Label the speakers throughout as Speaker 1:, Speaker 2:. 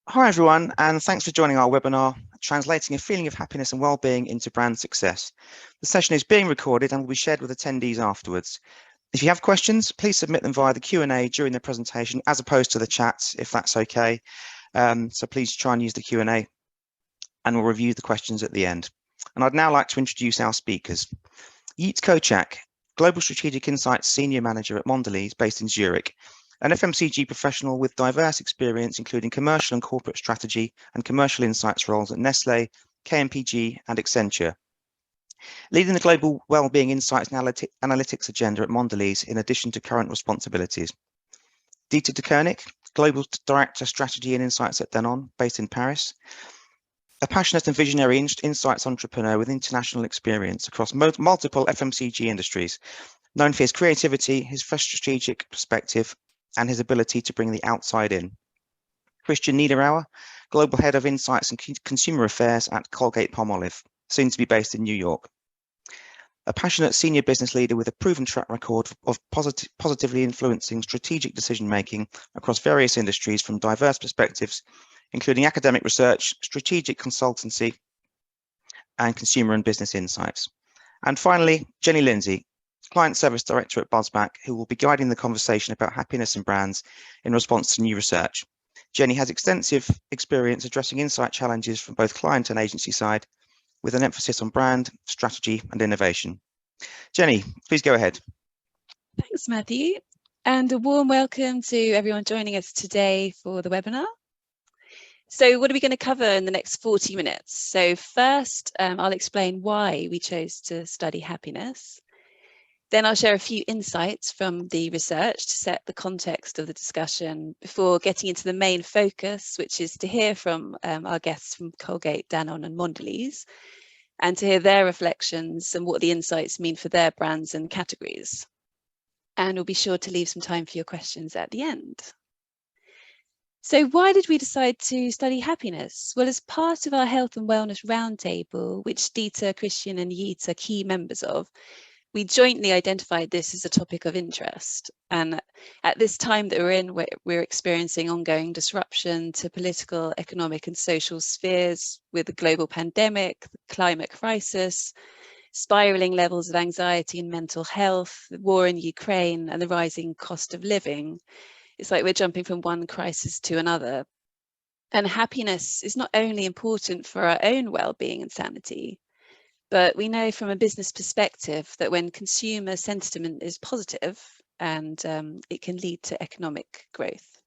Speaker 1: Hi everyone, and thanks for joining our webinar, Translating a Feeling of Happiness and Wellbeing into Brand Success. The session is being recorded and will be shared with attendees afterwards. If you have questions, please submit them via the Q&A during the presentation, as opposed to the chat, if that's okay. So please try and use the Q&A, and we'll review the questions at the end. And I'd now like to introduce our speakers. Yigit Kocak, Global Strategic Insights Senior Manager at Mondelēz, based in Zurich, an FMCG professional with diverse experience, including commercial and corporate strategy and commercial insights roles at Nestlé, KMPG, and Accenture. Leading the global wellbeing insights and analytics agenda at Mondelēz, in addition to current responsibilities. Deceuninck, Global Director Strategy and Insights at Danone, based in Paris. A passionate and visionary insights entrepreneur with international experience across multiple FMCG industries, known for his creativity, his fresh strategic perspective, and his ability to bring the outside in. Christian Niederauer, Global Head of Insights and Consumer Affairs at Colgate-Palmolive, soon to be based in New York. A passionate senior business leader with a proven track record of positively influencing strategic decision-making across various industries from diverse perspectives, including academic research, strategic consultancy, and consumer and business insights. And finally, Jenny Lindsay, Client Service Director at BuzzBack, who will be guiding the conversation about happiness and brands in response to new research. Jenny has extensive experience addressing insight challenges from both client and agency side, with an emphasis on brand, strategy, and innovation. Jenny, please go ahead.
Speaker 2: Thanks, Matthew, and a warm welcome to everyone joining us today for the webinar. So what are we going to cover in the next 40 minutes? So first, I'll explain why we chose to study happiness. Then I'll share a few insights from the research to set the context of the discussion before getting into the main focus, which is to hear from our guests from Colgate, Danone and Mondelēz, and to hear their reflections and what the insights mean for their brands and categories. And we'll be sure to leave some time for your questions at the end. So why did we decide to study happiness? Well, as part of our Health and Wellness Roundtable, which Dieter, Christian and Yigit are key members of, we jointly identified this as a topic of interest. And at this time that we're in, we're experiencing ongoing disruption to political, economic and social spheres with the global pandemic, the climate crisis, spiraling levels of anxiety and mental health, the war in Ukraine and the rising cost of living. It's like we're jumping from one crisis to another. And happiness is not only important for our own well-being and sanity, but we know from a business perspective that when consumer sentiment is positive, and it can lead to economic growth.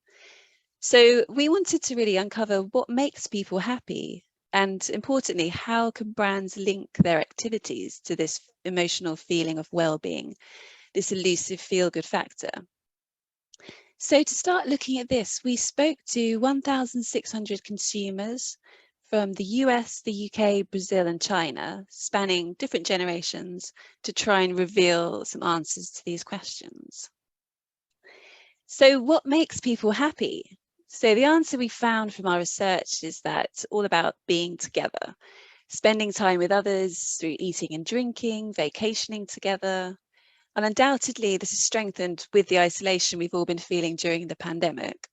Speaker 2: So we wanted to really uncover what makes people happy, and importantly, how can brands link their activities to this emotional feeling of well-being, this elusive feel-good factor. So to start looking at this, we spoke to 1,600 consumers from the US, the UK, Brazil and China, spanning different generations to try and reveal some answers to these questions. So what makes people happy? So the answer we found from our research is that it's all about being together, spending time with others through eating and drinking, vacationing together. And undoubtedly, this is strengthened with the isolation we've all been feeling during the pandemic.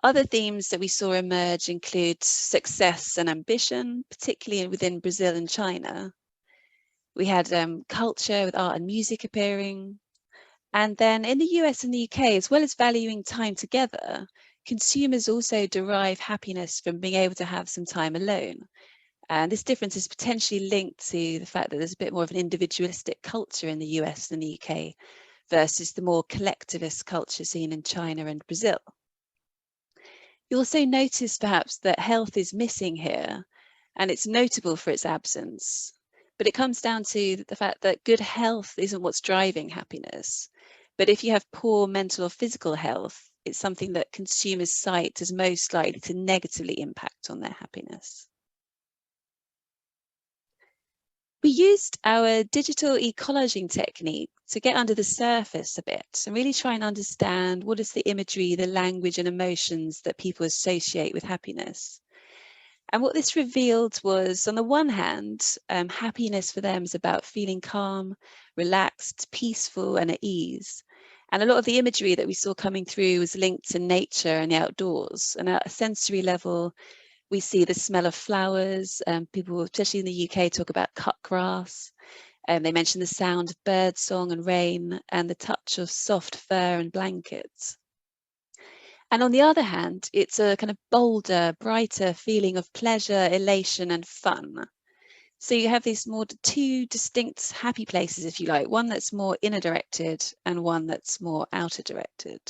Speaker 2: Other themes that we saw emerge include success and ambition, particularly within Brazil and China. We had culture with art and music appearing. And then in the US and the UK, as well as valuing time together, consumers also derive happiness from being able to have some time alone. And this difference is potentially linked to the fact that there's a bit more of an individualistic culture in the US and the UK versus the more collectivist culture seen in China and Brazil. You'll also notice perhaps that health is missing here, and it's notable for its absence. But it comes down to the fact that good health isn't what's driving happiness. But if you have poor mental or physical health, it's something that consumers cite as most likely to negatively impact on their happiness. We used our digital e-collaging technique to get under the surface a bit and really try and understand what is the imagery, the language and emotions that people associate with happiness. And what this revealed was, on the one hand, happiness for them is about feeling calm, relaxed, peaceful and at ease. And a lot of the imagery that we saw coming through was linked to nature and the outdoors. And at a sensory level, we see the smell of flowers. People, especially in the UK, talk about cut grass. They mention the sound of bird song and rain and the touch of soft fur and blankets. And on the other hand, it's a kind of bolder, brighter feeling of pleasure, elation, and fun. So you have these two distinct happy places, if you like, one that's more inner directed and one that's more outer directed.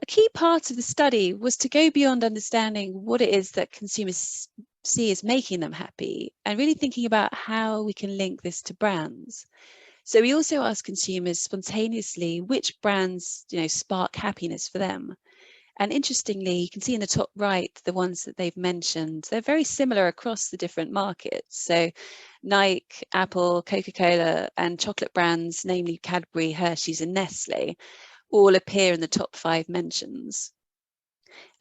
Speaker 2: A key part of the study was to go beyond understanding what it is that consumers see as making them happy and really thinking about how we can link this to brands. So we also asked consumers spontaneously which brands, spark happiness for them. And interestingly, you can see in the top right, the ones that they've mentioned, they're very similar across the different markets. So Nike, Apple, Coca-Cola, and chocolate brands, namely Cadbury, Hershey's, and Nestle, all appear in the top 5 mentions.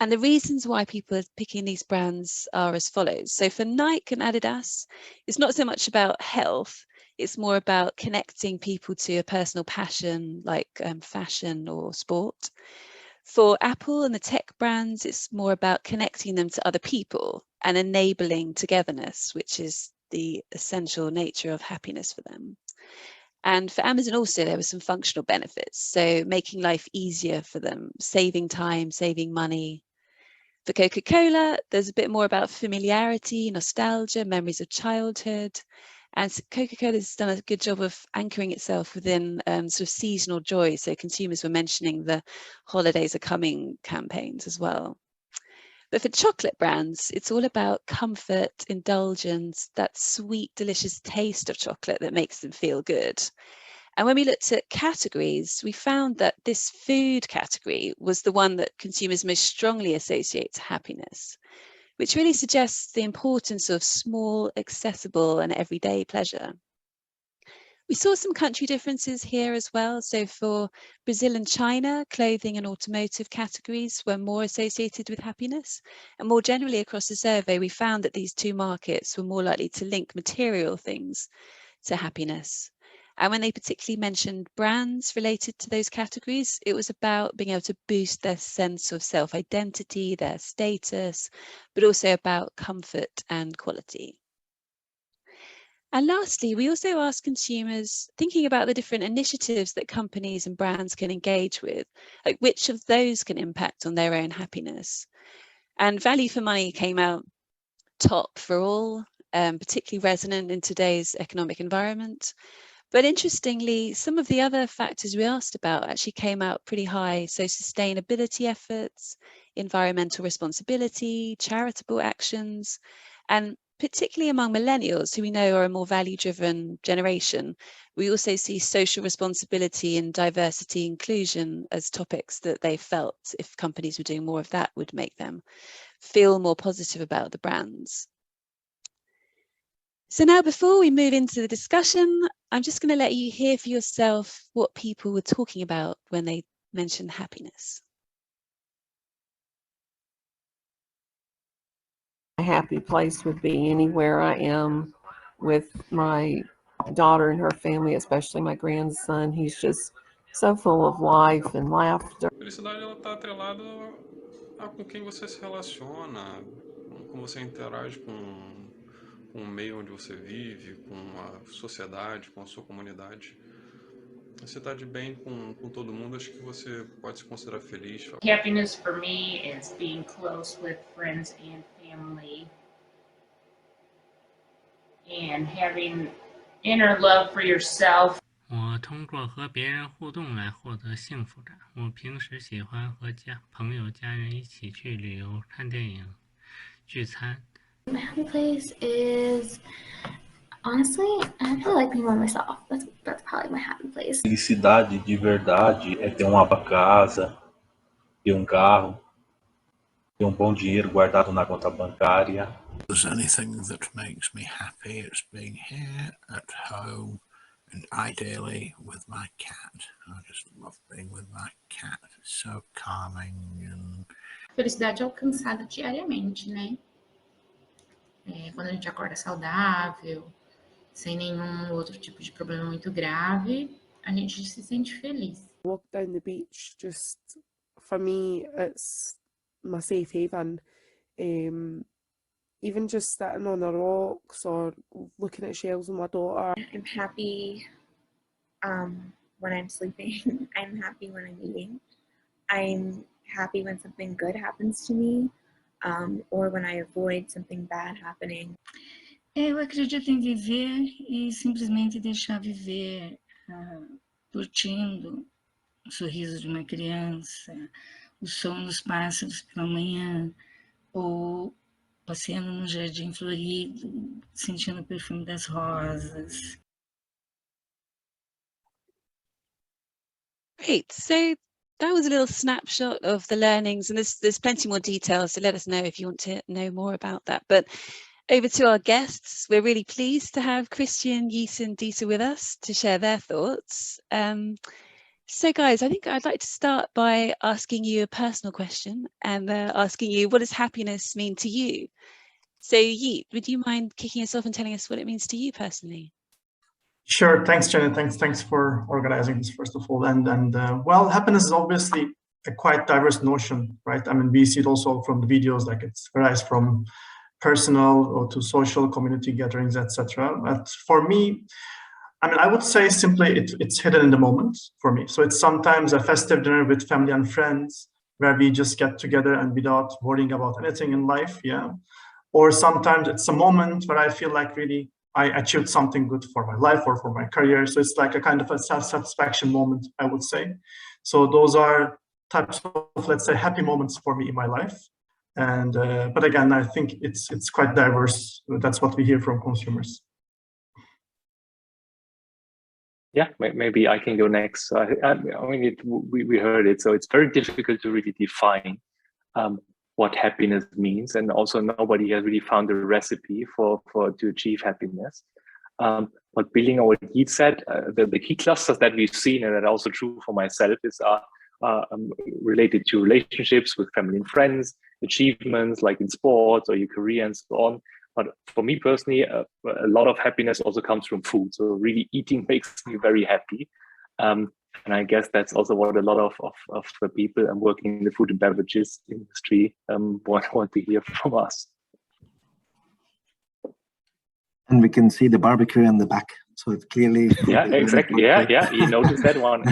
Speaker 2: And the reasons why people are picking these brands are as follows. So for Nike and Adidas, it's not so much about health, it's more about connecting people to a personal passion like fashion or sport. For Apple and the tech brands, it's more about connecting them to other people and enabling togetherness, which is the essential nature of happiness for them. And for Amazon also, there were some functional benefits. So making life easier for them, saving time, saving money. For Coca-Cola, there's a bit more about familiarity, nostalgia, memories of childhood. And Coca-Cola has done a good job of anchoring itself within sort of seasonal joy. So consumers were mentioning the holidays are coming campaigns as well. But for chocolate brands, it's all about comfort, indulgence, that sweet, delicious taste of chocolate that makes them feel good. And when we looked at categories, we found that this food category was the one that consumers most strongly associate to happiness, which really suggests the importance of small, accessible, and everyday pleasure. We saw some country differences here as well. So for Brazil and China, clothing and automotive categories were more associated with happiness. And more generally across the survey, we found that these 2 markets were more likely to link material things to happiness. And when they particularly mentioned brands related to those categories, it was about being able to boost their sense of self-identity, their status, but also about comfort and quality. And lastly, we also asked consumers, thinking about the different initiatives that companies and brands can engage with, like which of those can impact on their own happiness. And value for money came out top for all, particularly resonant in today's economic environment. But interestingly, some of the other factors we asked about actually came out pretty high. So sustainability efforts, environmental responsibility, charitable actions, and particularly among millennials, who we know are a more value-driven generation, we also see social responsibility and diversity inclusion as topics that they felt, if companies were doing more of that, would make them feel more positive about the brands. So now, before we move into the discussion, I'm just going to let you hear for yourself what people were talking about when they mentioned happiness.
Speaker 3: A happy place would be anywhere I am with my daughter and her family, especially my grandson. He's just so full of life and laughter.
Speaker 4: Felicidade ela está atrelada a com quem você se relaciona, como você interage com o meio onde você vive, com a sociedade, com a sua comunidade. Você está de bem com todo mundo, acho que você pode se considerar feliz.
Speaker 5: Happiness for me is being close with friends and family and having inner love for yourself.
Speaker 6: 我通过和别人互动来获得幸福感。我平时喜欢和朋友、家人一起去旅游、看电影、聚餐。
Speaker 7: My happy place is, honestly, I really like being by myself. That's probably my happy place.
Speaker 8: Felicidade de verdade é ter uma casa, ter um carro, ter um bom dinheiro guardado na conta bancária.
Speaker 9: If there's anything that makes me happy, it's being here at home and ideally with my cat. I just love being with my cat. It's so calming. And...
Speaker 10: Felicidade alcançada diariamente, né? Quando a gente acorda saudável, sem nenhum outro tipo de problema muito grave, a gente se sente feliz.
Speaker 11: Walk down the beach, just for me, it's my safe haven. Even just sitting on the rocks or looking at shells with my daughter.
Speaker 12: I'm happy when I'm sleeping. I'm happy when I'm eating. I'm happy when something good happens to me, or when I avoid something bad happening.
Speaker 13: Eu acredito em viver e simplesmente deixar viver, curtindo o sorriso de uma criança, o som dos pássaros pela manhã, ou passeando no jardim florido, sentindo o perfume das rosas.
Speaker 2: Great. So that was a little snapshot of the learnings, and there's plenty more details, so let us know if you want to know more about that. But over to our guests. We're really pleased to have Christian, Yigit and Disa with us to share their thoughts. So guys, I think I'd like to start by asking you a personal question and asking you, what does happiness mean to you? So Yigit, would you mind kicking us off and telling us what it means to you personally?
Speaker 14: Sure. Thanks, Jenny. Thanks for organizing this, first of all. And well, happiness is obviously a quite diverse notion, right? I mean, we see it also from the videos, like it varies from personal or to social community gatherings, etc. But for me, I mean, I would say simply it's hidden in the moment for me. So it's sometimes a festive dinner with family and friends where we just get together and without worrying about anything in life, yeah. Or sometimes it's a moment where I feel like really I achieved something good for my life or for my career. So it's like a kind of a self-satisfaction moment, I would say. So those are types of, let's say, happy moments for me in my life. And but again, I think it's quite diverse. That's what we hear from consumers.
Speaker 15: Yeah, maybe I can go next. So I mean, we heard it, so it's very difficult to really define what happiness means, and also nobody has really found a recipe to achieve happiness. But building on what Yigit said, the key clusters that we've seen, and that are also true for myself, is related to relationships with family and friends, achievements like in sports or your career and so on. But for me personally, a lot of happiness also comes from food. So really eating makes me very happy. And I guess that's also what a lot of the people working in the food and beverages industry want to hear from us.
Speaker 16: And we can see the barbecue in the back. So it's clearly...
Speaker 15: Yeah, exactly. Yeah, you noticed that one.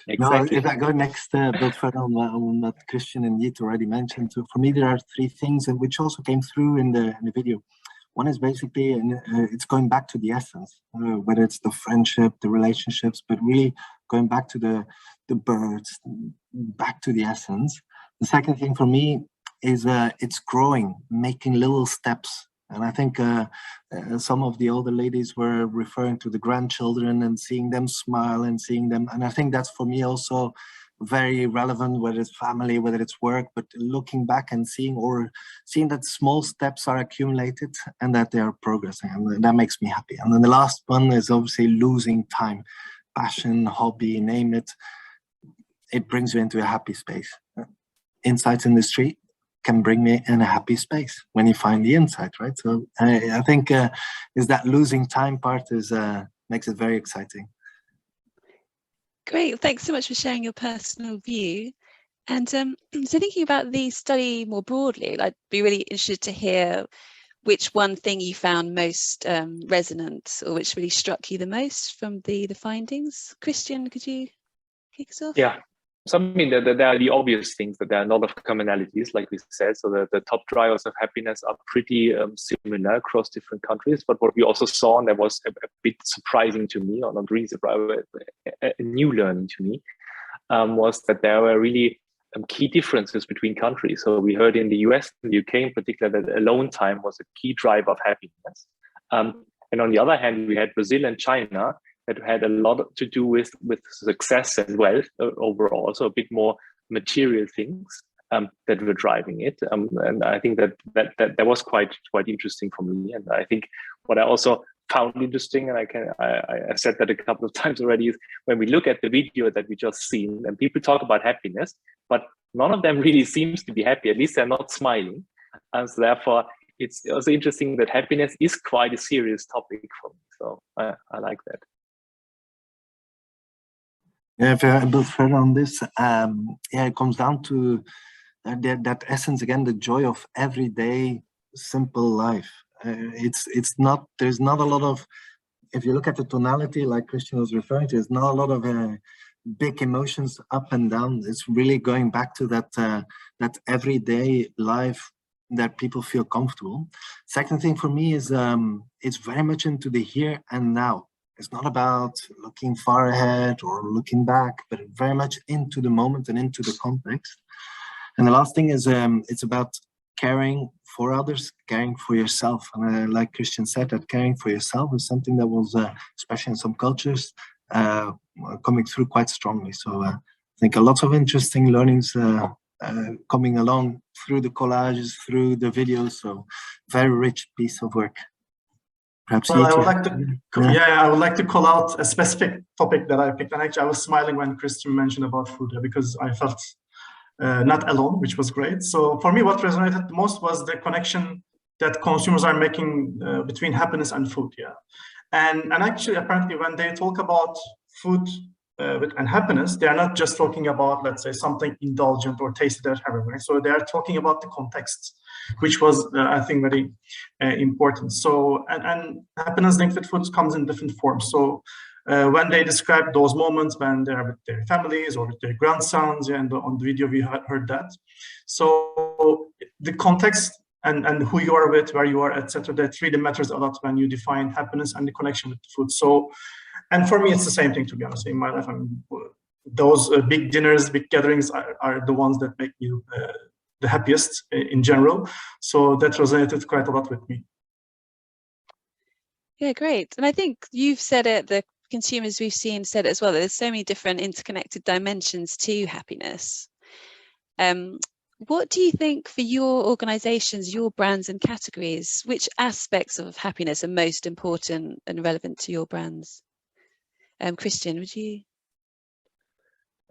Speaker 15: Exactly.
Speaker 16: No, if I go next, build further on what Christian and Yigit already mentioned. So for me, there are three things, and which also came through in the video. One is basically, it's going back to the essence, whether it's the friendship, the relationships, but really going back to the birds, back to the essence. The second thing for me is it's growing, making little steps. And I think some of the older ladies were referring to the grandchildren and seeing them smile and seeing them. And I think that's for me also very relevant, whether it's family, whether it's work, but looking back and seeing that small steps are accumulated and that they are progressing. And that makes me happy. And then the last one is obviously losing time, passion, hobby, name it. It brings you into a happy space. Insights industry can bring me in a happy space when you find the insight, right? So I think is that losing time part makes it very exciting.
Speaker 2: Great, thanks so much for sharing your personal view. And so thinking about the study more broadly, I'd be really interested to hear which one thing you found most resonant, or which really struck you the most from the findings. Christian, could you kick us off?
Speaker 15: Yeah. So I mean, there are the obvious things, that there are a lot of commonalities, like we said. So the top drivers of happiness are pretty similar across different countries. But what we also saw, and that was a bit surprising to me, or not really surprising, a new learning to me, was that there were really key differences between countries. So we heard in the US and the UK in particular that alone time was a key driver of happiness. And on the other hand, we had Brazil and China that had a lot to do with success and wealth overall, so a bit more material things that were driving it. And I think that was quite interesting for me. And I think what I also found interesting, and I said that a couple of times already, is when we look at the video that we just seen, and people talk about happiness, but none of them really seems to be happy. At least they're not smiling. And so therefore, it's also interesting that happiness is quite a serious topic for me. So I like that.
Speaker 16: Yeah, if I build further on this, yeah, it comes down to that essence again, the joy of everyday simple life. It's not, there's not a lot of, if you look at the tonality, like Christian was referring to, there's not a lot of big emotions up and down. It's really going back to that that everyday life that people feel comfortable. Second thing for me is it's very much into the here and now. It's not about looking far ahead or looking back, but very much into the moment and into the context. And the last thing is it's about caring for others, caring for yourself. And like Christian said, that caring for yourself is something that was, especially in some cultures, coming through quite strongly. So I think a lot of interesting learnings coming along through the collages, through the videos. So very rich piece of work. Perhaps
Speaker 14: well, I would like to, I would like to call out a specific topic that I picked. And actually, I was smiling when Christian mentioned about food because I felt not alone, which was great. So for me, what resonated the most was the connection that consumers are making between happiness and food. Yeah, and actually, apparently, when they talk about food and happiness, they are not just talking about, let's say, something indulgent or tasty they're having, right? So they are talking about the context, which was, I think, very important. So, and happiness linked with food comes in different forms. So when they describe those moments when they're with their families or with their grandsons, and on the video we heard that. So the context and who you are with, where you are, etc., that really matters a lot when you define happiness and the connection with the food. So, and for me, it's the same thing, to be honest. In my life, those big dinners, big gatherings are the ones that make me the happiest in general. So that resonated quite a lot with me.
Speaker 2: Yeah, great. And I think you've said it, the consumers we've seen said it as well, that there's so many different interconnected dimensions to happiness. What do you think for your organizations, your brands and categories, which aspects of happiness are most important and relevant to your brands? Christian, would you?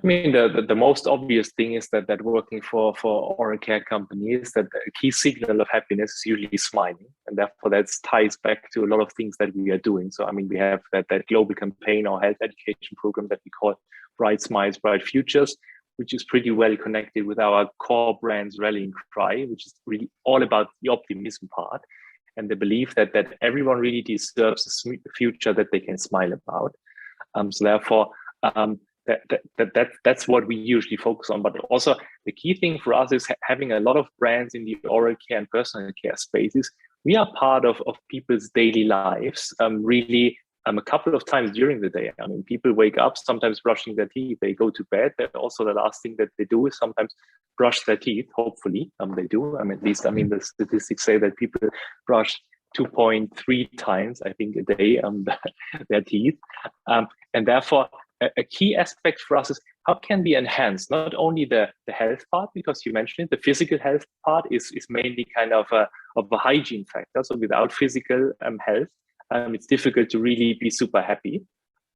Speaker 15: I mean, the most obvious thing is that working for oral care companies, that the key signal of happiness is usually smiling, and therefore that ties back to a lot of things that we are doing. So I mean, we have that global campaign or health education program that we call Bright Smiles, Bright Futures, which is pretty well connected with our core brand's rallying cry, which is really all about the optimism part and the belief that everyone really deserves a future that they can smile about. So therefore, that's what we usually focus on. But also the key thing for us is having a lot of brands in the oral care and personal care spaces. We are part of people's daily lives, really a couple of times during the day. I mean, people wake up, sometimes brushing their teeth, they go to bed. Then also the last thing that they do is sometimes brush their teeth, hopefully they do. I mean, at least, I mean, the statistics say that people brush 2.3 times, I think, a day their teeth. And therefore, a key aspect for us is how can we enhance not only the health part, because you mentioned it, the physical health part is mainly kind of a hygiene factor. So without physical health, it's difficult to really be super happy.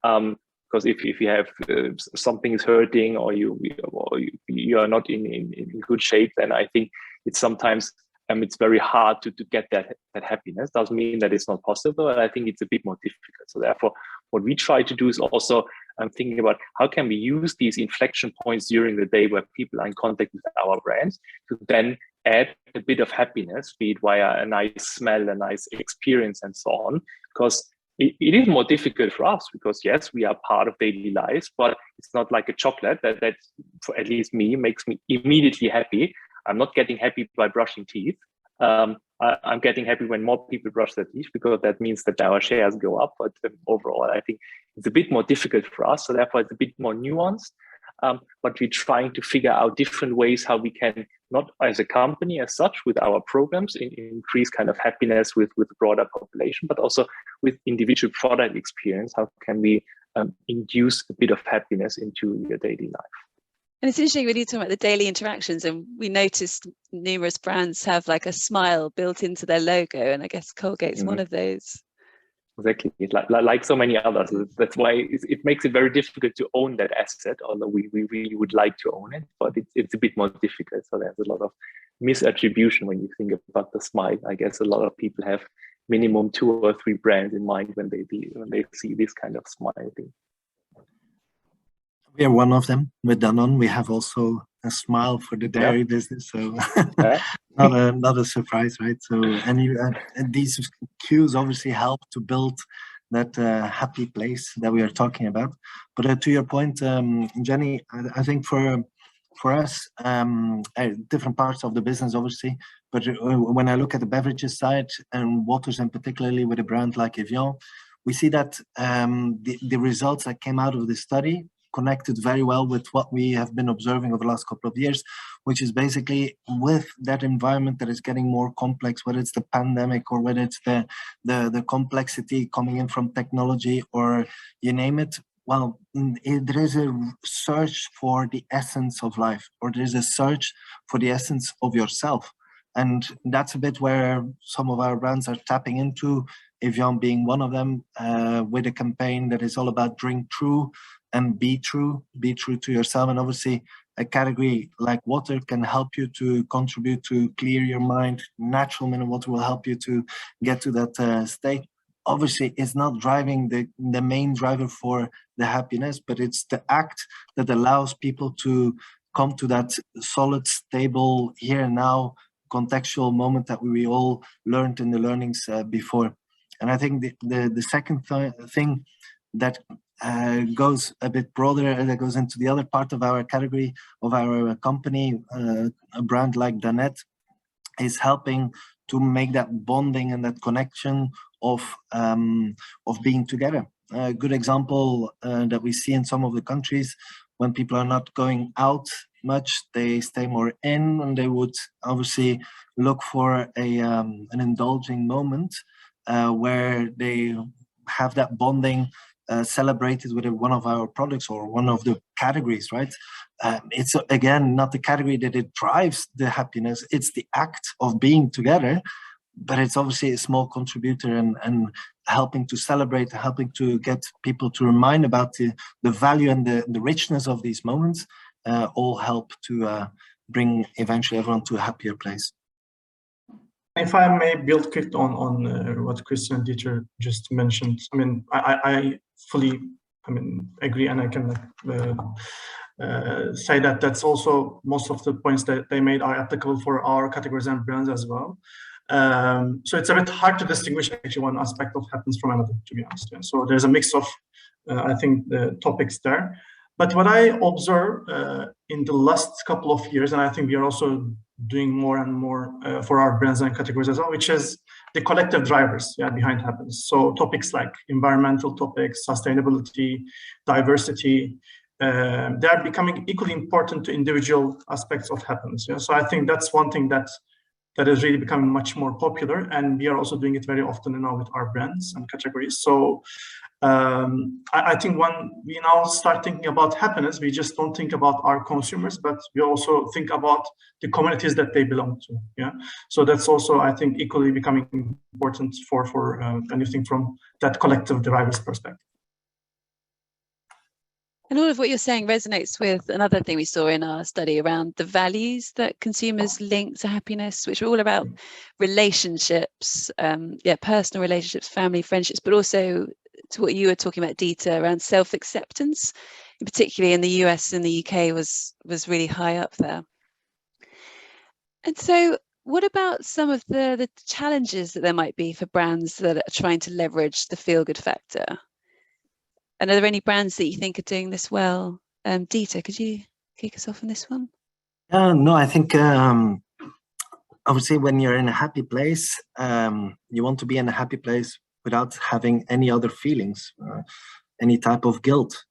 Speaker 15: Because if you have something is hurting or you are not in good shape, then I think it's sometimes it's very hard to get that happiness. Doesn't mean that it's not possible, and I think it's a bit more difficult. So therefore, what we try to do is also thinking about how can we use these inflection points during the day where people are in contact with our brands to then add a bit of happiness, be it via a nice smell, a nice experience, and so on. Because it is more difficult for us because, yes, we are part of daily lives, but it's not like a chocolate that for at least me, makes me immediately happy. I'm not getting happy by brushing teeth. I'm getting happy when more people brush their teeth because that means that our shares go up. But overall, I think it's a bit more difficult for us. So therefore, it's a bit more nuanced. But we're trying to figure out different ways how we can, not as a company as such with our programs, increase kind of happiness with the broader population, but also with individual product experience. How can we induce a bit of happiness into your daily life?
Speaker 2: And it's interesting when you talk about the daily interactions, and we noticed numerous brands have like a smile built into their logo, and I guess Colgate's one of those.
Speaker 15: Exactly, like so many others. That's why it makes it very difficult to own that asset, although we really would like to own it, but it's a bit more difficult. So there's a lot of misattribution when you think about the smile. I guess a lot of people have minimum 2 or 3 brands in mind when they see this kind of smile thing.
Speaker 16: We are one of them. With Danone, we have also a smile for the dairy business, so not a surprise, right? So and these cues obviously help to build that happy place that we are talking about. But to your point, Jenny, I think for us, different parts of the business, obviously, but when I look at the beverages side and waters, and particularly with a brand like Evian, we see that the results that came out of the study connected very well with what we have been observing over the last couple of years, which is basically with that environment that is getting more complex, whether it's the pandemic or whether it's the complexity coming in from technology or you name it. Well, there is a search for the essence of life, or there is a search for the essence of yourself. And that's a bit where some of our brands are tapping into, Evian being one of them, with a campaign that is all about drink true and be true to yourself. And obviously a category like water can help you to contribute to clear your mind. Natural mineral water will help you to get to that state. Obviously, it's not driving the main driver for the happiness, but it's the act that allows people to come to that solid, stable, here and now contextual moment that we all learned in the learnings before. And I think the second thing that goes a bit broader, and that goes into the other part of our category of our company, a brand like Danette is helping to make that bonding and that connection of being together. A good example that we see in some of the countries, when people are not going out much, they stay more in, and they would obviously look for an indulging moment where they have that bonding celebrated with one of our products or one of the categories, right? It's again not the category that it drives the happiness, it's the act of being together, but it's obviously a small contributor and helping to celebrate, helping to get people to remind about the value and the richness of these moments, all help to bring eventually everyone to a happier place.
Speaker 14: If I may build quick on what Christian and Dieter just mentioned, I mean, I fully, agree, and I can say that that's also most of the points that they made are applicable for our categories and brands as well. So it's a bit hard to distinguish actually one aspect of happiness from another, to be honest. Yeah. So there's a mix of, I think, the topics there. But what I observe in the last couple of years, and I think we are also doing more and more for our brands and categories as well, which is the collective drivers behind happiness. So topics like environmental topics, sustainability, diversity, they are becoming equally important to individual aspects of happiness. Yeah? So I think that's one thing that is really becoming much more popular, and we are also doing it very often now with our brands and categories. So I think when we now start thinking about happiness, we just don't think about our consumers, but we also think about the communities that they belong to. Yeah, so that's also, I think, equally becoming important for anything from that collective drivers perspective.
Speaker 2: And all of what you're saying resonates with another thing we saw in our study around the values that consumers link to happiness, which are all about relationships, personal relationships, family, friendships, but also to what you were talking about, Dieter, around self-acceptance, particularly in the US and the UK was really high up there. And so what about some of the challenges that there might be for brands that are trying to leverage the feel-good factor? And are there any brands that you think are doing this well? Dieter, could you kick us off on this one?
Speaker 16: No, I think obviously when you're in a happy place, you want to be in a happy place without having any other feelings, any type of guilt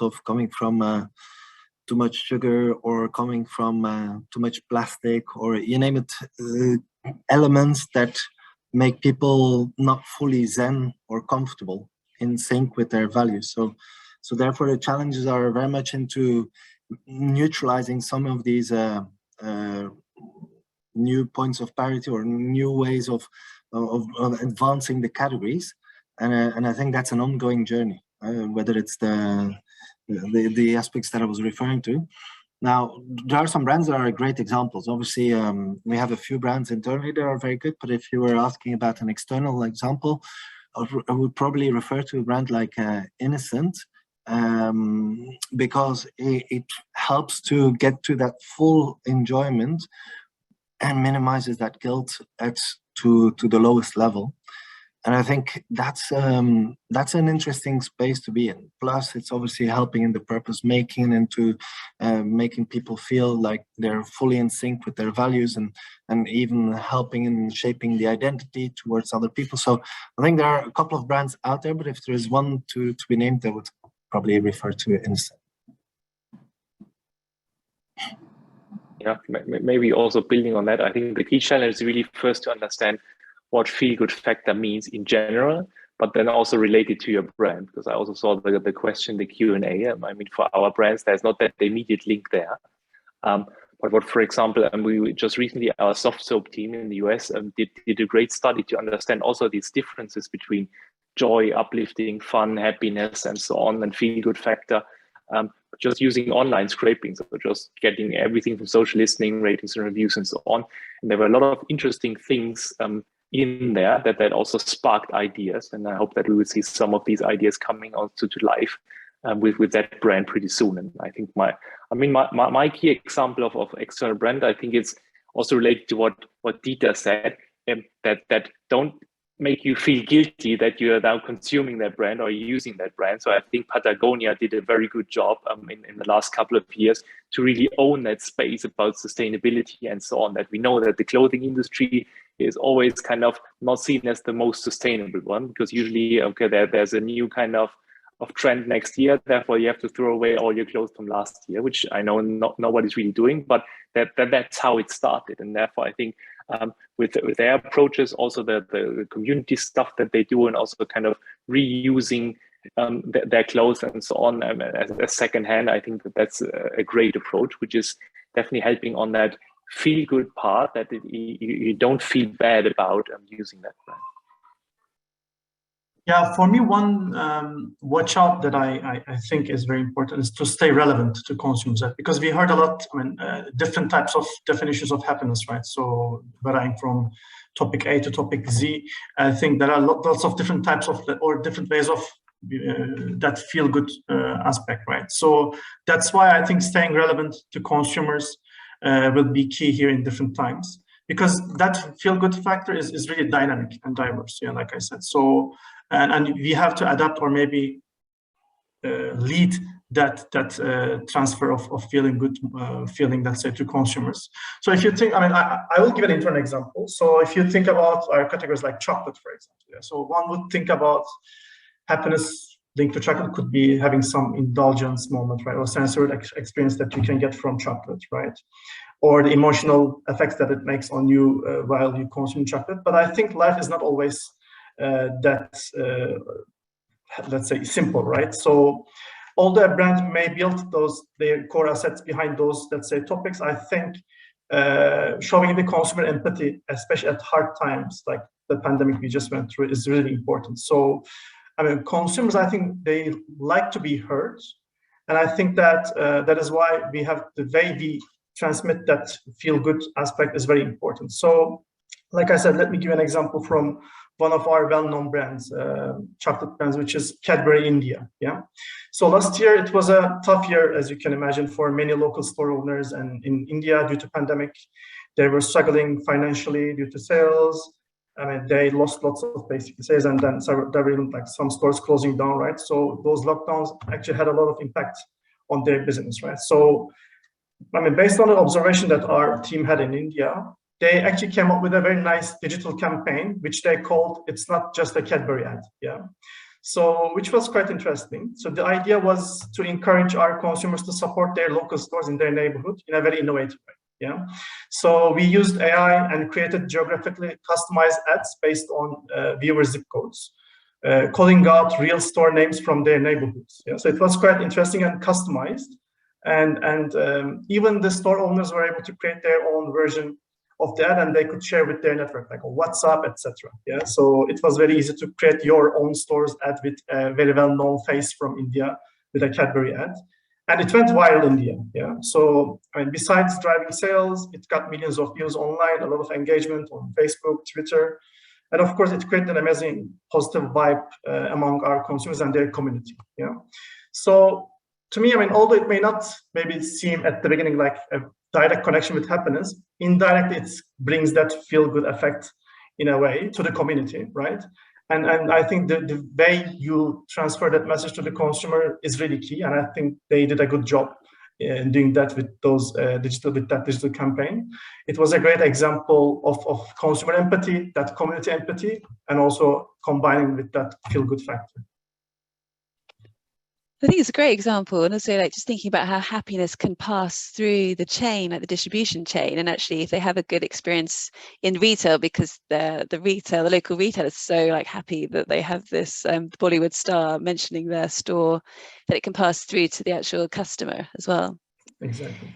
Speaker 16: of coming from too much sugar or coming from too much plastic, or you name it, elements that make people not fully zen or comfortable in sync with their values. So therefore the challenges are very much into neutralizing some of these new points of parity or new ways of advancing the categories, and I think that's an ongoing journey, whether it's the aspects that I was referring to. Now, there are some brands that are great examples. Obviously, we have a few brands internally that are very good, but if you were asking about an external example, I would probably refer to a brand like Innocent, because it helps to get to that full enjoyment and minimizes that guilt to the lowest level. And I think that's an interesting space to be in. Plus, it's obviously helping in the purpose making and to making people feel like they're fully in sync with their values, and even helping in shaping the identity towards other people. So I think there are a couple of brands out there, but if there is one to be named, I would probably refer to Instant.
Speaker 15: Yeah, maybe also building on that, I think the key challenge is really first to understand what feel-good factor means in general, but then also related to your brand, because I also saw the question, the Q&A. I mean, for our brands, there's not that immediate link there. But what, for example, and we just recently, our soft soap team in the US did a great study to understand also these differences between joy, uplifting, fun, happiness, and so on, and feel-good factor, just using online scraping, so just getting everything from social listening, ratings and reviews, and so on. And there were a lot of interesting things in there that also sparked ideas, and I hope that we will see some of these ideas coming also to life with that brand pretty soon. And I think my key example of external brand, I think it's also related to what Dieter said, that don't make you feel guilty that you are now consuming that brand or using that brand. So I think Patagonia did a very good job in the last couple of years to really own that space about sustainability and so on, that we know that the clothing industry is always kind of not seen as the most sustainable one, because usually, okay, there's a new kind of trend next year, therefore you have to throw away all your clothes from last year, which I know nobody's really doing, but that's how it started. And therefore I think with their approaches, also the community stuff that they do, and also kind of reusing their clothes and so on as a second hand, I think that's a great approach, which is definitely helping on that feel good part, that you don't feel bad about using that brand.
Speaker 14: Yeah, for me, one watch out that I think is very important is to stay relevant to consumers, because we heard a lot, different types of definitions of happiness, right? So varying from topic A to topic Z, I think there are lots of different types of, or different ways of that feel good aspect, right? So that's why I think staying relevant to consumers will be key here in different times, because that feel good factor is really dynamic and diverse, yeah, like I said. So and we have to adapt, or maybe lead that transfer of feeling good feeling, let's say, to consumers. So if you think, I will give an internal example. So if you think about our categories like chocolate, for example, yeah, so one would think about happiness linked to chocolate could be having some indulgence moment, right, or sensory experience that you can get from chocolate, right, or the emotional effects that it makes on you while you consume chocolate. But I think life is not always let's say, simple, right? So although a brand may build their core assets behind those, let's say, topics, I think showing the consumer empathy, especially at hard times like the pandemic we just went through, is really important. So consumers, I think they like to be heard, and I think that that is why we have the way we transmit that feel good aspect is very important. So like I said, let me give an example from one of our well-known brands, chocolate brands, which is Cadbury India. Yeah. So last year it was a tough year, as you can imagine, for many local store owners, and in India, due to pandemic, they were struggling financially due to sales. They lost lots of basic sales, and then there were even like some stores closing down, right? So those lockdowns actually had a lot of impact on their business, right? So based on the observation that our team had in India, they actually came up with a very nice digital campaign, which they called "It's Not Just a Cadbury Ad." Yeah, so which was quite interesting. So the idea was to encourage our consumers to support their local stores in their neighborhood in a very innovative way. Yeah, so we used AI and created geographically customized ads based on viewer zip codes, calling out real store names from their neighborhoods. Yeah, so it was quite interesting and customized, and even the store owners were able to create their own version of that, and they could share with their network, like on WhatsApp, etc. Yeah, so it was very easy to create your own store's ad with a very well-known face from India with a Cadbury ad, and it went viral in India. Yeah, so besides driving sales, it got millions of views online, a lot of engagement on Facebook, Twitter, and of course, it created an amazing positive vibe among our consumers and their community. Yeah. So to me, I mean, although it may not maybe seem at the beginning like a direct connection with happiness, indirectly it brings that feel-good effect in a way to the community, right? And I think the way you transfer that message to the consumer is really key, and I think they did a good job in doing that with those digital campaign. It was a great example of consumer empathy, that community empathy, and also combining with that feel-good factor.
Speaker 2: I think it's a great example, and also like just thinking about how happiness can pass through the chain, like the distribution chain, and actually if they have a good experience in retail, because the local retailer is so like happy that they have this Bollywood star mentioning their store, that it can pass through to the actual customer as well.
Speaker 14: Exactly.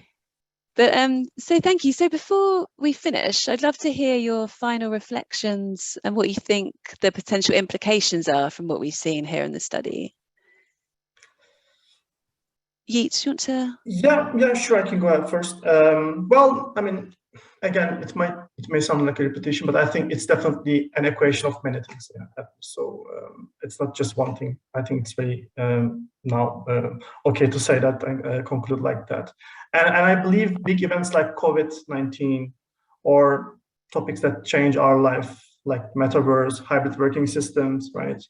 Speaker 2: But so thank you. So before we finish, I'd love to hear your final reflections and what you think the potential implications are from what we've seen here in the study. Yigit, do you want to?
Speaker 14: Yeah, sure. I can go ahead first. Well, I mean, again, it may sound like a repetition, but I think it's definitely an equation of many things. Yeah. So it's not just one thing. I think it's very now okay to say that and conclude like that. And I believe big events like COVID-19 or topics that change our life, like metaverse, hybrid working systems, right?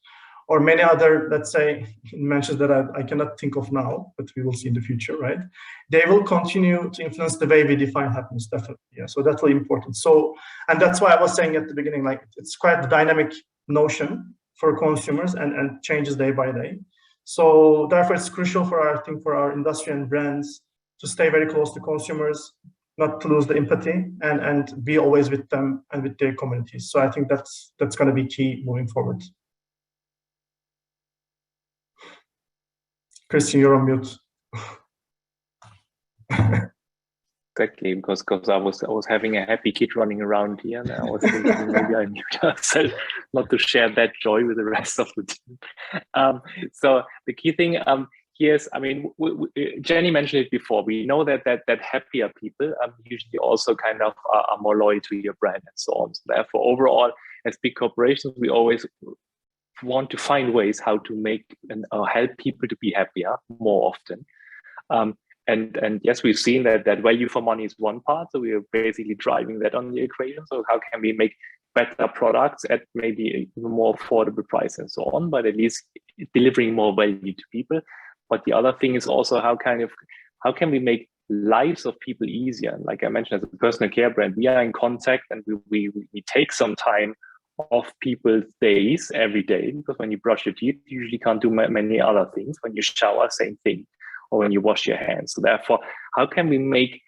Speaker 14: Or many other, let's say, inventions that I cannot think of now, but we will see in the future, right? They will continue to influence the way we define happiness, definitely. Yeah, so that's really important. So, and that's why I was saying at the beginning, like it's quite a dynamic notion for consumers and changes day by day. So therefore, it's crucial for our industry and brands to stay very close to consumers, not to lose the empathy, and be always with them and with their communities. So I think that's going to be key moving forward. Christian, you're on mute.
Speaker 15: Exactly, because I was having a happy kid running around here, and I was thinking maybe I mute myself not to share that joy with the rest of the team. So the key thing here is, I mean, Jenny mentioned it before. We know that happier people usually also kind of are more loyal to your brand and so on. So therefore, overall, as big corporations, we always want to find ways how to make and help people to be happier more often. And yes, we've seen that value for money is one part. So we are basically driving that on the equation. So how can we make better products at maybe even more affordable price and so on, but at least delivering more value to people. But the other thing is also how can we make lives of people easier? And like I mentioned, as a personal care brand, we are in contact and we take some time of people's days every day, because when you brush your teeth, you usually can't do many other things. When you shower, same thing, or when you wash your hands. So therefore, how can we make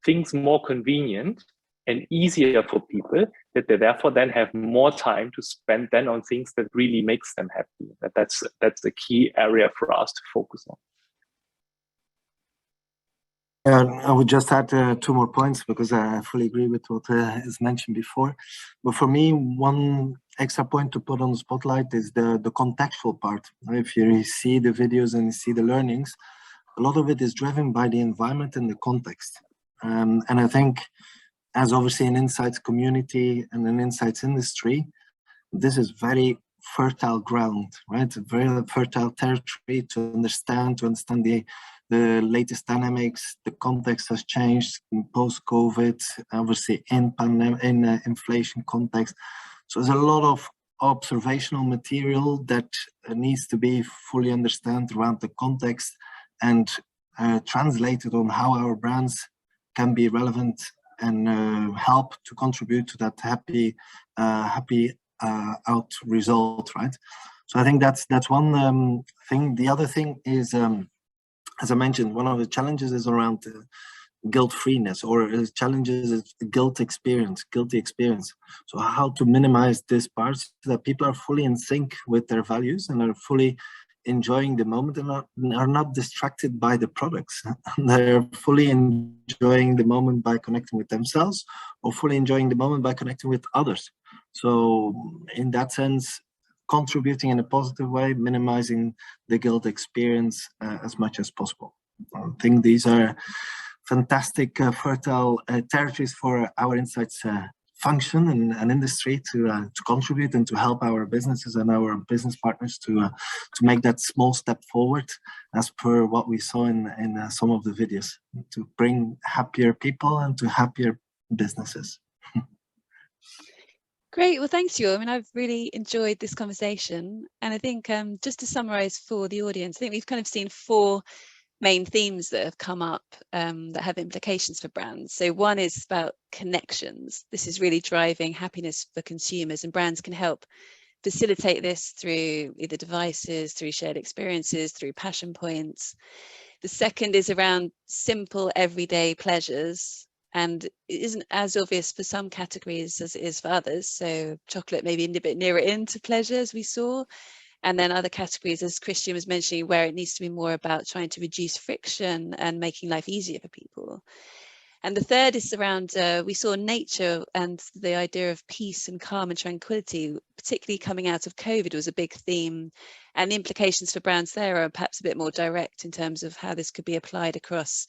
Speaker 15: things more convenient and easier for people, that they therefore then have more time to spend then on things that really makes them happy? That's a key area for us to focus on.
Speaker 16: I would just add 2 more points, because I fully agree with what is mentioned before. But for me, one extra point to put on the spotlight is the contextual part. If you see the videos and you see the learnings, a lot of it is driven by the environment and the context. And I think, as obviously an insights community and an insights industry, this is very fertile ground, right? Very fertile territory to understand the latest dynamics. The context has changed in post-COVID, obviously in inflation context. So there's a lot of observational material that needs to be fully understood around the context and translated on how our brands can be relevant and help to contribute to that happy out result, right? So I think that's one thing. The other thing is, as I mentioned, one of the challenges is around guilt-freeness, or challenges is guilty experience. So how to minimize this part so that people are fully in sync with their values and are fully enjoying the moment and are not distracted by the products. They're fully enjoying the moment by connecting with themselves, or fully enjoying the moment by connecting with others. So in that sense, contributing in a positive way, minimizing the guilt experience as much as possible. I think these are fantastic, fertile territories for our insights function and an industry to contribute and to help our businesses and our business partners to make that small step forward, as per what we saw in some of the videos, to bring happier people and to happier businesses.
Speaker 2: Great, well, thanks you. I mean, I've really enjoyed this conversation, and I think just to summarize for the audience, I think we've kind of seen 4 main themes that have come up that have implications for brands. So one is about connections. This is really driving happiness for consumers, and brands can help facilitate this through either devices, through shared experiences, through passion points. The second is around simple everyday pleasures, and it isn't as obvious for some categories as it is for others. So chocolate maybe a bit nearer into pleasure, as we saw. And then other categories, as Christian was mentioning, where it needs to be more about trying to reduce friction and making life easier for people. And the third is around, we saw nature and the idea of peace and calm and tranquility, particularly coming out of COVID, was a big theme. And the implications for brands there are perhaps a bit more direct in terms of how this could be applied across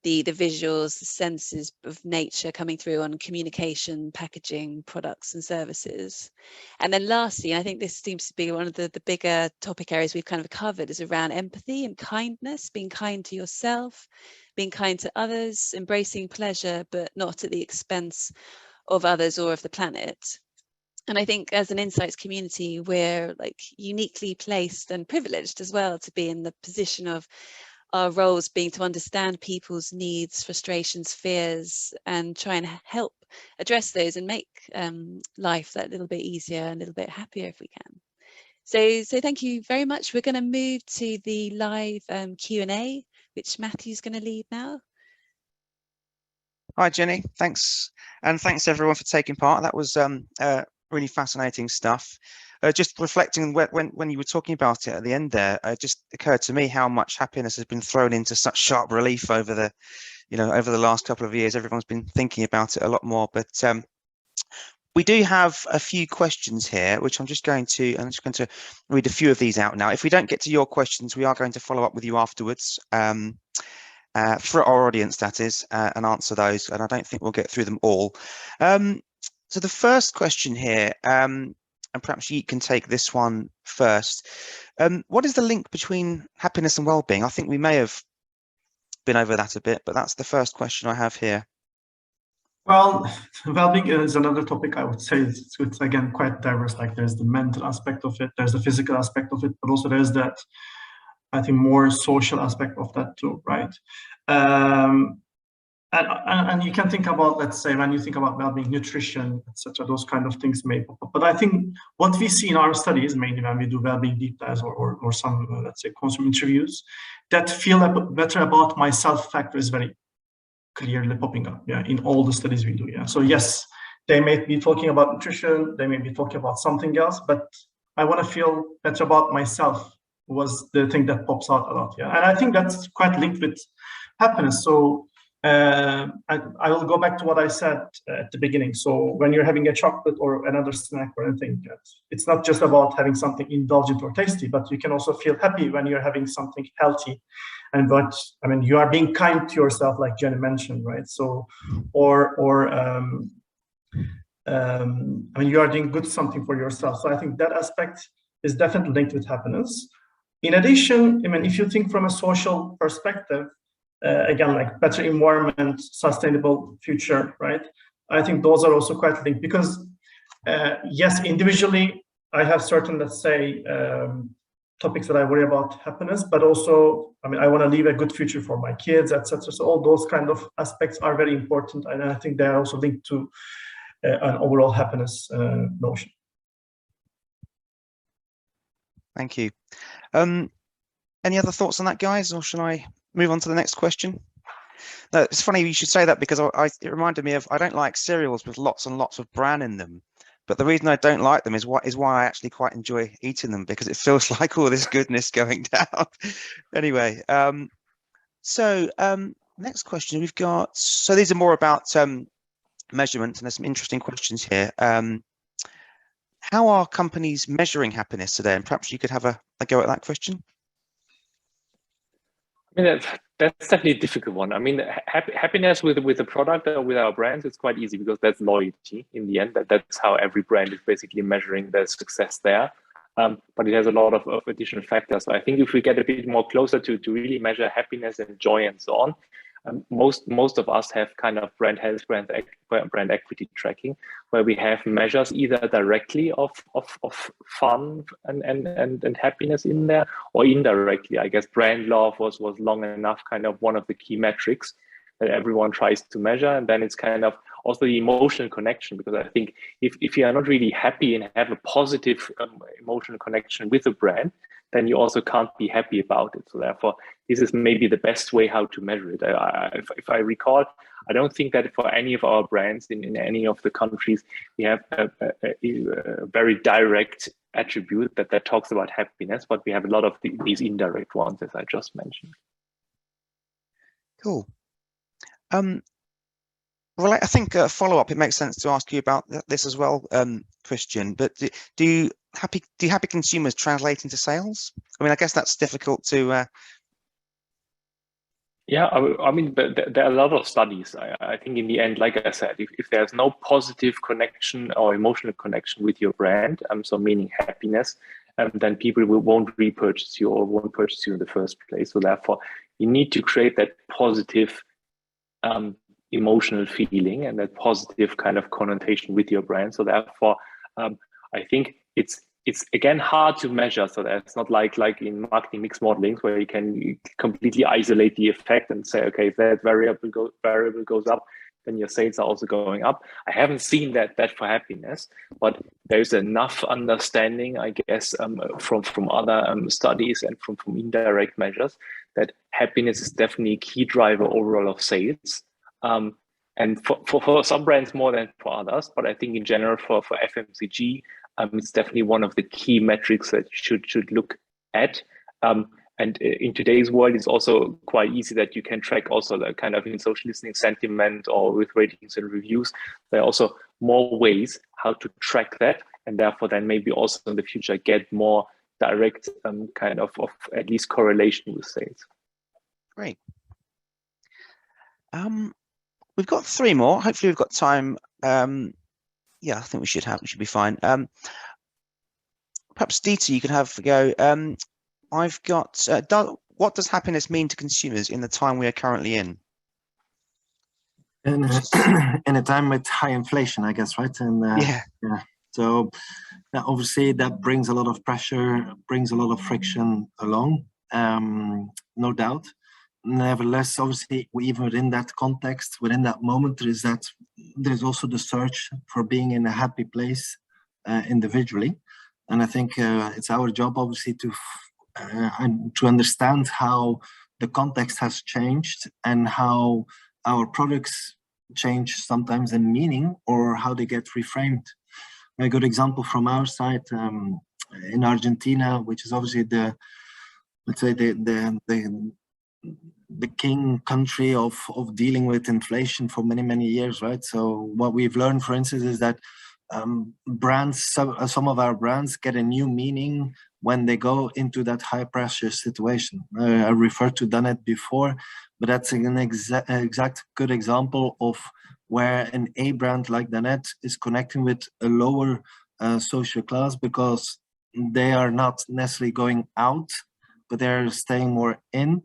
Speaker 2: the visuals, the senses of nature coming through on communication, packaging, products and services. And then lastly, I think this seems to be one of the bigger topic areas we've kind of covered, is around empathy and kindness, being kind to yourself, being kind to others, embracing pleasure, but not at the expense of others or of the planet. And I think as an insights community, we're like uniquely placed and privileged as well to be in the position of our roles being to understand people's needs, frustrations, fears, and try and help address those and make life that little bit easier and a little bit happier if we can. So thank you very much. We're going to move to the live Q&A, which Matthew's going to lead now.
Speaker 1: Hi, Jenny. Thanks. And thanks everyone for taking part. That was really fascinating stuff. Just reflecting when you were talking about it at the end there, it just occurred to me how much happiness has been thrown into such sharp relief over the, over the last couple of years. Everyone's been thinking about it a lot more. But we do have a few questions here, which I'm just going to read a few of these out now. If we don't get to your questions, we are going to follow up with you afterwards. For our audience, that is, and answer those. And I don't think we'll get through them all. So the first question here, and perhaps you can take this one first. What is the link between happiness and well-being? I think we may have been over that a bit, but that's the first question I have here.
Speaker 14: Well, well-being is another topic. I would say it's again quite diverse. Like there's the mental aspect of it, there's the physical aspect of it, but also there's that, I think, more social aspect of that too, right? And you can think about, let's say, when you think about well-being, nutrition, etc., those kind of things may pop up. But I think what we see in our studies, mainly when we do well-being deep dives or some, let's say, consumer interviews, that feel better about myself factor is very clearly popping up, yeah, in all the studies we do, yeah. So yes, they may be talking about nutrition, they may be talking about something else, but I want to feel better about myself was the thing that pops out a lot, yeah. And I think that's quite linked with happiness. So I will go back to what I said at the beginning. So when you're having a chocolate or another snack or anything, it's not just about having something indulgent or tasty, but you can also feel happy when you're having something healthy. And but I mean, you are being kind to yourself, like Jenny mentioned, right? So, I mean, you are doing good something for yourself. So I think that aspect is definitely linked with happiness. In addition, I mean, if you think from a social perspective, again, like better environment, sustainable future, right? I think those are also quite linked because, yes, individually, I have certain, let's say, topics that I worry about happiness, but also, I mean, I want to leave a good future for my kids, etc. So all those kind of aspects are very important, and I think they are also linked to an overall happiness notion.
Speaker 1: Thank you. Any other thoughts on that, guys, or shall I move on to the next question? No, it's funny you should say that because it reminded me of, I don't like cereals with lots and lots of bran in them, but the reason I don't like them is why I actually quite enjoy eating them, because it feels like all this goodness going down. Anyway, next question we've got. So these are more about measurement, and there's some interesting questions here. How are companies measuring happiness today? And perhaps you could have a go at that question.
Speaker 15: I mean, that's definitely a difficult one. I mean, happiness with the product or with our brands, it's quite easy because that's loyalty in the end. That's how every brand is basically measuring their success there. But it has a lot of additional factors. So I think if we get a bit more closer to really measure happiness and joy and so on, most of us have kind of brand health, brand equity tracking, where we have measures either directly of fun and happiness in there, or indirectly. I guess brand love was long enough kind of one of the key metrics that everyone tries to measure. And then it's kind of also the emotional connection, because I think if you are not really happy and have a positive emotional connection with a brand, then you also can't be happy about it. So therefore, this is maybe the best way how to measure it. If I recall, I don't think that for any of our brands in any of the countries, we have a very direct attribute that talks about happiness, but we have a lot of these indirect ones, as I just mentioned.
Speaker 1: Cool. Well, I think follow up, it makes sense to ask you about this as well, Christian. But do happy consumers translate into sales? I mean, I guess that's difficult to.
Speaker 15: Yeah, I mean, there are a lot of studies. I think in the end, like I said, if there's no positive connection or emotional connection with your brand, so meaning happiness, then people won't repurchase you or won't purchase you in the first place. So therefore, you need to create that positive emotional feeling and that positive kind of connotation with your brand. So therefore, I think it's again hard to measure. So that's not like in marketing mix modeling where you can completely isolate the effect and say, okay, if that variable goes up, then your sales are also going up. I haven't seen that for happiness, but there's enough understanding, I guess, from other studies and from indirect measures that happiness is definitely a key driver overall of sales. And for some brands more than for others, but I think in general for FMCG, it's definitely one of the key metrics that you should look at. And in today's world, it's also quite easy that you can track also the kind of in social listening sentiment or with ratings and reviews. There are also more ways how to track that, and therefore then maybe also in the future get more direct kind of at least correlation with sales.
Speaker 1: Great. We've got 3 more. Hopefully we've got time. Yeah, I think we should be fine. Perhaps Dieter, you could have a go. I've got, what does happiness mean to consumers in the time we are currently in?
Speaker 16: In a time with high inflation, I guess, right? And
Speaker 1: yeah.
Speaker 16: So obviously that brings a lot of pressure, brings a lot of friction along, no doubt. Nevertheless, obviously, even within that context, within that moment, there's also the search for being in a happy place individually. And I think it's our job, obviously, to understand how the context has changed and how our products change sometimes in meaning or how they get reframed. A good example from our side in Argentina, which is obviously the king country of dealing with inflation for many years, right? So what we've learned, for instance, is that some of our brands get a new meaning when they go into that high pressure situation. I referred to Danone before, but that's an exact good example of where an A brand like Danone is connecting with a lower social class because they are not necessarily going out, but they're staying more in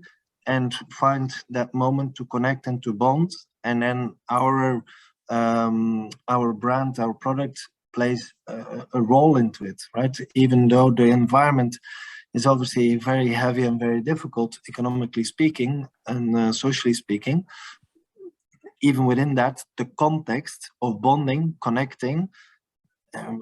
Speaker 16: and find that moment to connect and to bond. And then our brand, our product plays a role into it, right? Even though the environment is obviously very heavy and very difficult, economically speaking and socially speaking, even within that, the context of bonding, connecting,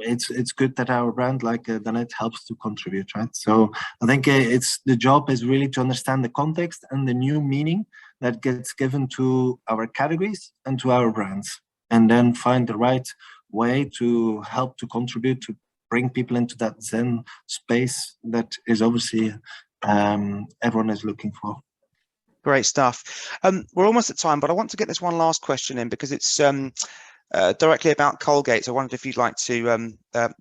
Speaker 16: it's good that our brand like Danone helps to contribute, right? So I think the job is really to understand the context and the new meaning that gets given to our categories and to our brands, and then find the right way to help to contribute to bring people into that Zen space that is obviously everyone is looking for.
Speaker 1: Great stuff. We're almost at time, but I want to get this one last question in because it's directly about Colgate. So I wondered if you'd like to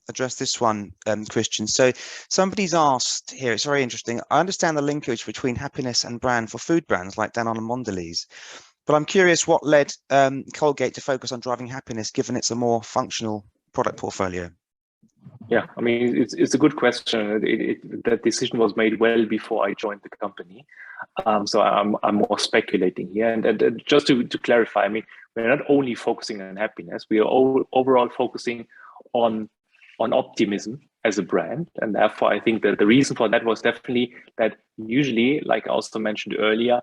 Speaker 1: address this one, Christian. So somebody's asked here, it's very interesting. I understand the linkage between happiness and brand for food brands like Danone and Mondelēz, but I'm curious what led Colgate to focus on driving happiness, given it's a more functional product portfolio.
Speaker 15: Yeah, I mean, it's a good question. That decision was made well before I joined the company. So I'm more speculating here. And just to clarify, I mean, we're not only focusing on happiness, we are overall focusing on optimism as a brand. And therefore, I think that the reason for that was definitely that usually, like I also mentioned earlier,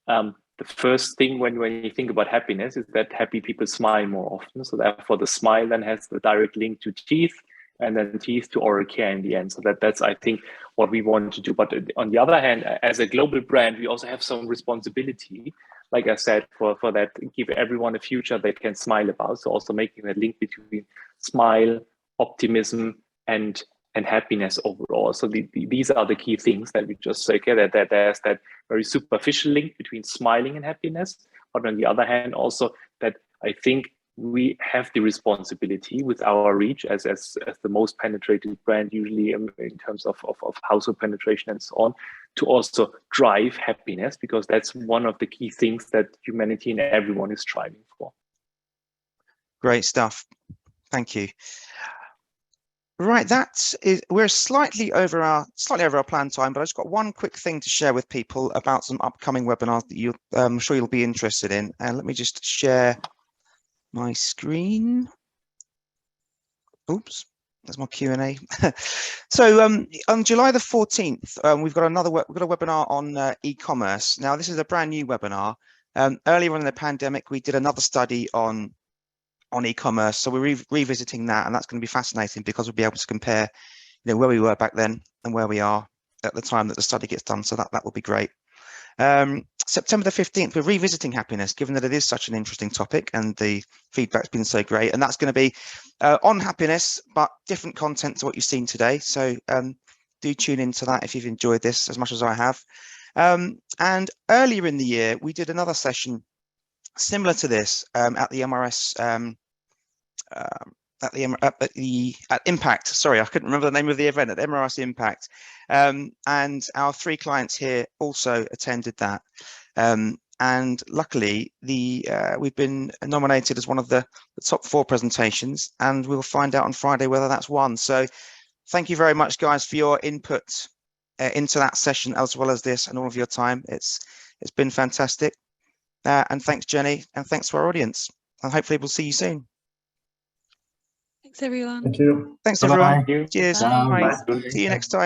Speaker 15: the first thing when you think about happiness is that happy people smile more often. So therefore, the smile then has the direct link to teeth, and then teeth to oral care in the end. So that's, I think, what we want to do. But on the other hand, as a global brand, we also have some responsibility, like I said, for that, give everyone a future they can smile about. So also making that link between smile, optimism, and happiness overall. So these are the key things that we just say, okay, that there's that very superficial link between smiling and happiness. But on the other hand, also that I think we have the responsibility with our reach as the most penetrated brand, usually in terms of household penetration and so on, to also drive happiness, because that's one of the key things that humanity and everyone is striving for.
Speaker 1: Great stuff. Thank you. Right, we're slightly over our planned time, but I've just got one quick thing to share with people about some upcoming webinars that I'm sure you'll be interested in. And let me just share my screen. Oops, that's my Q&A. So on July the 14th, we've got a webinar on e-commerce. Now, this is a brand new webinar. Earlier on in the pandemic, we did another study on e-commerce, so we're revisiting that, and that's going to be fascinating because we'll be able to compare, where we were back then and where we are at the time that the study gets done. So that will be great. September the 15th, we're revisiting happiness, given that it is such an interesting topic and the feedback's been so great, and that's going to be on happiness, but different content to what you've seen today. So do tune into that if you've enjoyed this as much as I have. And earlier in the year, we did another session similar to this at the MRS at Impact. Sorry, I couldn't remember the name of the event, at MRS Impact. And our 3 clients here also attended that. And luckily, we've been nominated as one of the top 4 presentations, and we'll find out on Friday whether that's won. So thank you very much, guys, for your input into that session, as well as this, and all of your time. It's been fantastic. And thanks, Jenny, and thanks to our audience. And hopefully we'll see you soon.
Speaker 2: Thanks, everyone.
Speaker 14: Thank you.
Speaker 1: Thanks,
Speaker 16: Bye-bye.
Speaker 1: everyone. Cheers.
Speaker 2: Bye.
Speaker 1: Bye. See you next time.